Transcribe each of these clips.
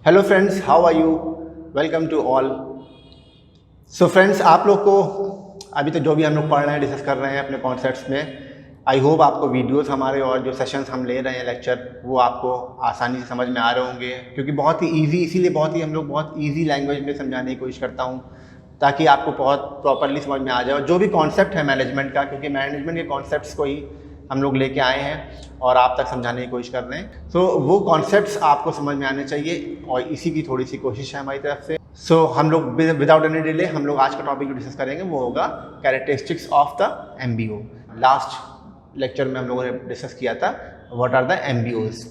Hello friends, how are you? Welcome to all. So friends, आप लोग को अभी तो जो भी हम लोग पढ़ रहे हैं, डिस्कस कर रहे हैं अपने कॉन्सेप्ट्स में, आई होप आपको वीडियोस हमारे और जो सेशंस हम ले रहे हैं लेक्चर, वो आपको आसानी से समझ में आ रहे होंगे, क्योंकि बहुत ही ईजी, इसीलिए हम लोग बहुत ईजी लैंग्वेज में समझाने की कोशिश करता हूँ ताकि आपको बहुत प्रॉपरली समझ में आ जाए। जो भी कॉन्सेप्ट है मैनेजमेंट का, क्योंकि मैनेजमेंट के कॉन्सेप्ट्स को ही हम लोग लेके आए हैं और आप तक समझाने की कोशिश कर रहे हैं। सो वो कॉन्सेप्ट्स आपको समझ में आने चाहिए और इसी की थोड़ी सी कोशिश है हमारी तरफ से। सो हम लोग विदाउट एनी डिले हम लोग आज का टॉपिक जो डिस्कस करेंगे वो होगा characteristics of the MBO। Last lecture में हम लोगों ने डिस्कस किया था व्हाट आर द MBOs।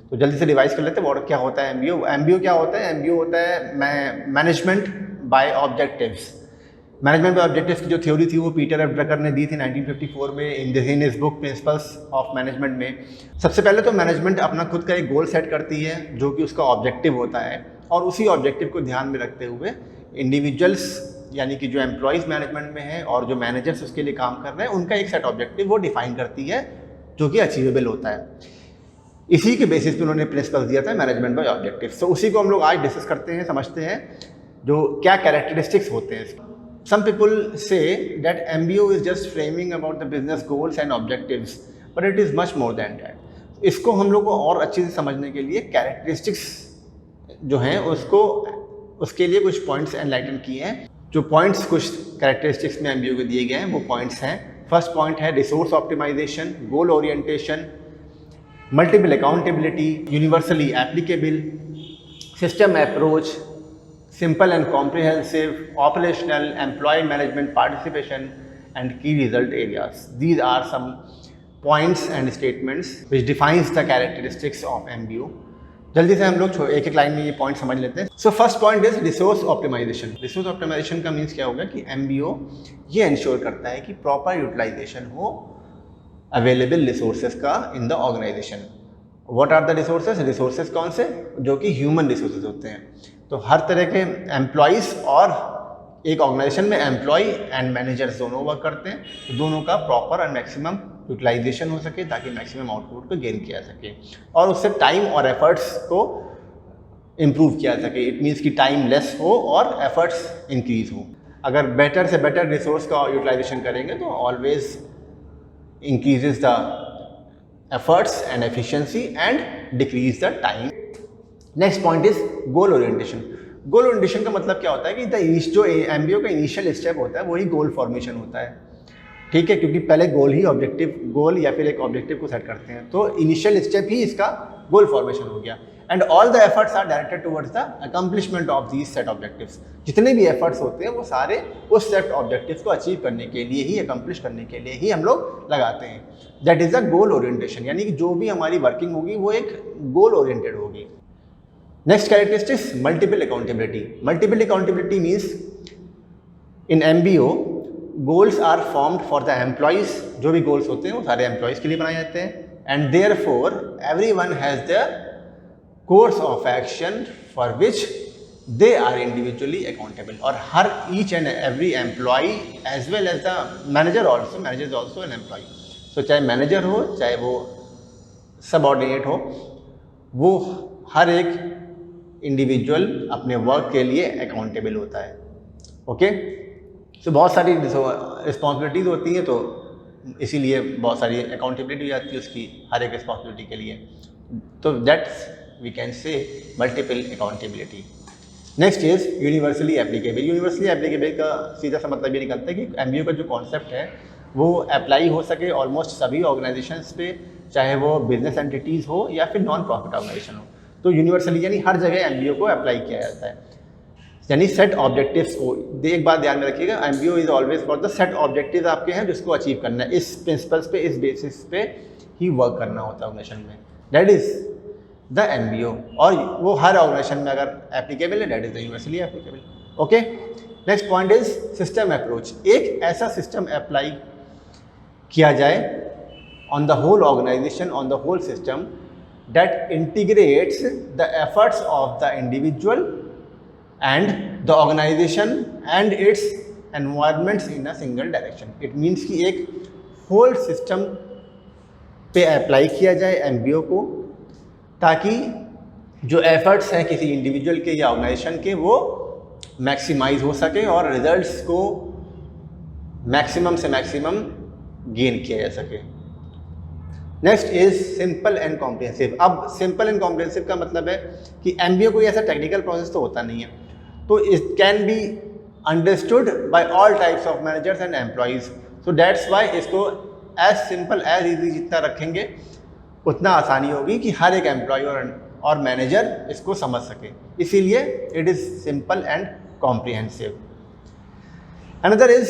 तो जल्दी से रिवाइज कर लेते हैं व्हाट क्या होता है MBO। MBO क्या होता है? MBO होता है management by objectives. Management by objectives की जो थ्योरी थी वो पीटर एफ ड्रकर ने दी थी 1954 में in his book principles of management में। सबसे पहले तो मैनेजमेंट अपना खुद का एक गोल सेट करती है जो कि उसका ऑब्जेक्टिव होता है, और उसी ऑब्जेक्टिव को ध्यान में रखते हुए इंडिविजुअल्स यानी कि जो एम्प्लॉयज़ मैनेजमेंट में है और जो मैनेजर्स उसके लिए काम कर रहे हैं उनका एक सेट ऑब्जेक्टिव वो डिफाइन करती है जो कि अचीवेबल होता है। इसी के बेसिस पे उन्होंने प्रिंसिपल दिया था मैनेजमेंट बाय ऑब्जेक्टिव। तो उसी को हम लोग आज डिस्कस करते हैं, समझते हैं जो क्या कैरेक्टरिस्टिक्स होते हैं इसके। Some people say that MBO is just framing about the business goals and objectives, but it is much more than that. इसको हम लोग को और अच्छे से समझने के लिए कैरेक्टरिस्टिक्स जो हैं उसके लिए कुछ पॉइंट्स एनलाइटन किए हैं। जो पॉइंट्स कुछ कैरेक्टरिस्टिक्स में MBO के दिए गए हैं वो पॉइंट्स हैं। फर्स्ट पॉइंट है resource optimisation, goal orientation, multiple accountability, universally applicable, system approach, simple and comprehensive, operational, employee management participation, and key result areas. These are some points and statements which defines the characteristics of MBO. जल्दी से हम लोग एक एक line में ये point समझ लेते हैं। So first point is resource optimisation. Resource optimisation का मीन्स क्या होगा कि MBO ये इंश्योर करता है कि प्रॉपर यूटिलाइजेशन हो अवेलेबल रिसोर्सेज का in the organisation. What are the resources? Resources कौन से? जो कि ह्यूमन रिसोर्सेज होते हैं। तो हर तरह के एम्प्लॉयज़ और एक ऑर्गेनाइजेशन में एम्प्लॉय एंड मैनेजर्स दोनों वर्क करते हैं, तो दोनों का प्रॉपर और मैक्सिमम यूटिलाइजेशन हो सके ताकि मैक्सिमम आउटपुट को गेन किया सके और उससे टाइम और एफर्ट्स को इम्प्रूव किया सके। इट मीन्स कि टाइम लेस हो और एफर्ट्स इंक्रीज हो। अगर बेटर से बेटर रिसोर्स का यूटिलाइजेशन करेंगे तो always increases the efforts and efficiency and decrease the time. Next point is goal orientation. Goal orientation का मतलब क्या होता है कि जो MBO का इनिशियल स्टेप होता है वही गोल फॉर्मेशन होता है, ठीक है, क्योंकि पहले गोल या फिर एक ऑब्जेक्टिव को सेट करते हैं, तो इनिशियल स्टेप ही इसका गोल फॉर्मेशन हो गया। And all the efforts are directed towards the accomplishment of these set objectives. जितने भी एफर्ट्स होते हैं वो सारे उस सेट ऑब्जेक्टिव्स को अचीव करने के लिए ही, अकम्प्लिश करने के लिए ही हम लोग लगाते हैं। That is the goal orientation, यानी कि जो भी हमारी वर्किंग होगी वो एक गोल ओरिएंटेड होगी। Next characteristics multiple accountability. Multiple accountability means in MBO goals are formed for the employees. जो भी गोल्स होते हैं वो सारे एम्प्लॉयज़ के लिए बनाए जाते हैं। And therefore everyone has their course of action for which they are individually accountable. और हर each and every employee as well as the manager is also an employee. तो चाहे मैनेजर हो चाहे वो सबऑर्डिनेट हो, वो हर एक इंडिविजुअल अपने वर्क के लिए अकाउंटेबल होता है। ओके, सो बहुत सारी रिस्पॉन्सिबिलिटीज़ होती हैं, तो इसीलिए बहुत सारी अकाउंटेबिलिटी हो जाती है उसकी हर एक रिस्पॉन्सिबिलिटी के लिए। तो that's we can say multiple accountability. Next is universally applicable. Universally applicable का सीधा सा मतलब ये निकलता है कि MBO का जो कॉन्सेप्ट है वो अप्लाई हो सके ऑलमोस्ट सभी ऑर्गेनाइजेशंस पे, चाहे वो बिजनेस एंटिटीज़ हो या फिर नॉन प्रॉफिट ऑर्गेनाइजेशन हो। तो यूनिवर्सली यानी हर जगह MBO को अप्लाई किया जाता है, यानी सेट ऑब्जेक्टिव्स को। एक बात ध्यान में रखिएगा, MBO is always for the set objectives आपके हैं जिसको अचीव करना है। इस प्रिंसिपल्स पे, इस बेसिस पे ही वर्क करना होता है ऑर्गेनाइजेशन में। दैट इज द MBO, और वो हर ऑर्गेनाइजेशन में अगर एप्लीकेबल है that is the universally applicable. Okay, next point is system approach. एक ऐसा सिस्टम अप्लाई किया जाए on the whole organisation, on the whole system that integrates the efforts of the individual and the organization and its environments in a single direction. It means कि एक whole system पे apply किया जाए MBO को, ताकि जो efforts हैं किसी इंडिविजुअल के या ऑर्गेनाइजेशन के वो मैक्सिमाइज हो सके और रिजल्ट्स को मैक्सिमम से मैक्सिमम गेन किया जा सके। Next is simple and comprehensive. अब सिंपल एंड कॉम्प्रिहेंसिव का मतलब है कि एमबीए कोई ऐसा टेक्निकल प्रोसेस तो होता नहीं है, तो it can be understood by all types of managers and employees. So that's why इसको एज सिंपल एज ईजी जितना रखेंगे उतना आसानी होगी कि हर एक एम्प्लॉय और मैनेजर इसको समझ सके, इसीलिए it is simple and comprehensive. Another is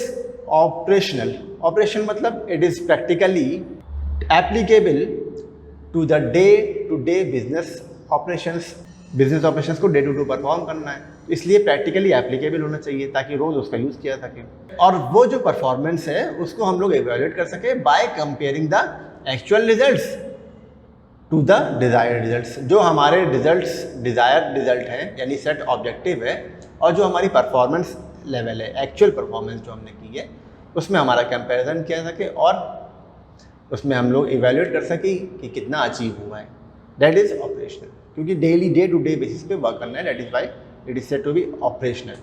operational. Operation मतलब it is practically applicable to the day to day business operations को डे टू डे परफॉर्म करना है, इसलिए प्रैक्टिकली एप्लीकेबल होना चाहिए ताकि रोज़ उसका यूज़ किया जा सके। और वो जो परफॉर्मेंस है उसको हम लोग एवेल्युएट कर सके by comparing the actual results to the desired results. जो हमारे डिज़ायर्ड रिजल्ट हैं यानी सेट ऑब्जेक्टिव है और जो हमारी परफॉर्मेंस लेवल है, एक्चुअल परफॉर्मेंस जो हमने की है, उसमें हमारा कंपैरिजन किया जा सके और उसमें हम लोग इवेल्युएट कर सकें कि कितना अचीव हुआ है। दैट इज़ ऑपरेशनल, क्योंकि daily day to day basis पे वर्क करना है, that is why it is said to be operational.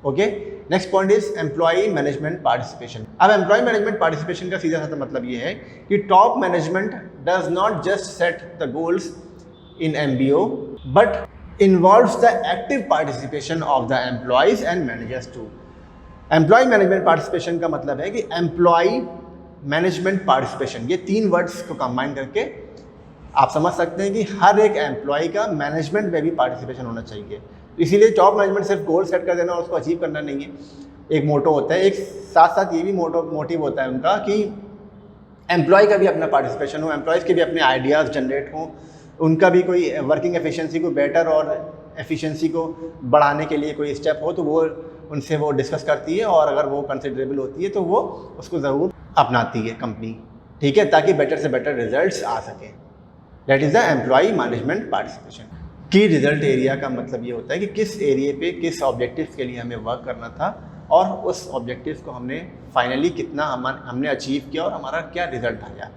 Okay, next point is employee management participation. अब एम्प्लॉय मैनेजमेंट पार्टिसिपेशन का सीधा सा मतलब ये है कि top management does not just set the goals in MBO but involves the active participation of the employees and managers too. Employee management participation का मतलब है कि एम्प्लॉय मैनेजमेंट पार्टिसिपेशन, ये तीन वर्ड्स को कंबाइन करके आप समझ सकते हैं कि हर एक एम्प्लॉय का मैनेजमेंट में भी पार्टिसिपेशन होना चाहिए। इसीलिए टॉप मैनेजमेंट सिर्फ गोल सेट कर देना और उसको अचीव करना नहीं है, एक मोटो होता है, एक साथ साथ ये भी मोटिव होता है उनका कि एम्प्लॉय का भी अपना पार्टिसिपेशन हो, एम्प्लॉयज़ के भी अपने आइडियाज़ जनरेट हों, उनका भी कोई वर्किंग एफिशिएंसी को बेटर और एफिशिएंसी को बढ़ाने के लिए कोई स्टेप हो तो वो उनसे वो डिस्कस करती है और अगर वो कंसिडरेबल होती है तो वो उसको ज़रूर अपनाती है कंपनी, ठीक है, ताकि बेटर से बेटर रिजल्ट्स आ सकें। That is the employee management participation. की रिजल्ट एरिया का मतलब ये होता है कि किस एरिया पे किस ऑब्जेक्टिव्स के लिए हमें वर्क करना था और उस ऑब्जेक्टिव्स को हमने फाइनली कितना हमने अचीव किया और हमारा क्या रिजल्ट आया।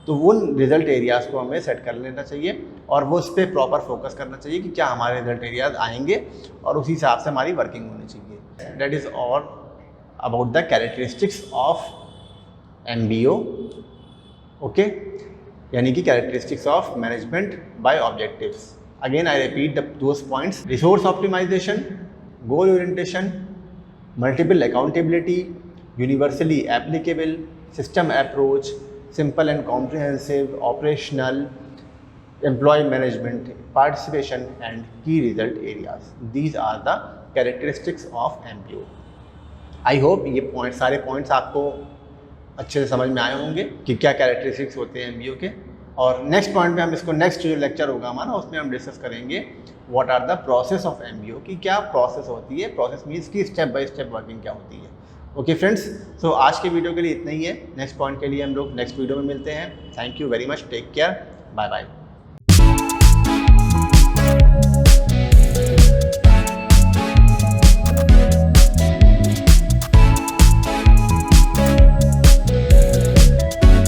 तो उन रिजल्ट एरियाज़ को हमें सेट कर लेना चाहिए और वो उस पर प्रॉपर फोकस करना चाहिए कि क्या हमारे रिजल्ट एरियाज आएंगे और उसी हिसाब से हमारी वर्किंग होनी चाहिए। That is all about the characteristics of MBO. Okay, यानी कि characteristics of management by objectives. Again I repeat those points: resource optimisation, goal orientation, multiple accountability, universally applicable, system approach, simple and comprehensive, operational, employee management, participation and key result areas. These are the characteristics of MBO. I hope ये सारे points आपको अच्छे से समझ में आए होंगे कि क्या characteristics होते हैं MBO के। और नेक्स्ट पॉइंट में हम इसको नेक्स्ट जो लेक्चर होगा हमारा उसमें हम डिस्कस करेंगे what are the process of MBO की क्या प्रोसेस होती है, प्रोसेस मीन्स की स्टेप बाय स्टेप वर्किंग क्या होती है। ओके फ्रेंड्स, सो आज के वीडियो के लिए इतना ही है। नेक्स्ट पॉइंट के लिए हम लोग नेक्स्ट वीडियो में मिलते हैं। Thank you very much, take care, bye bye.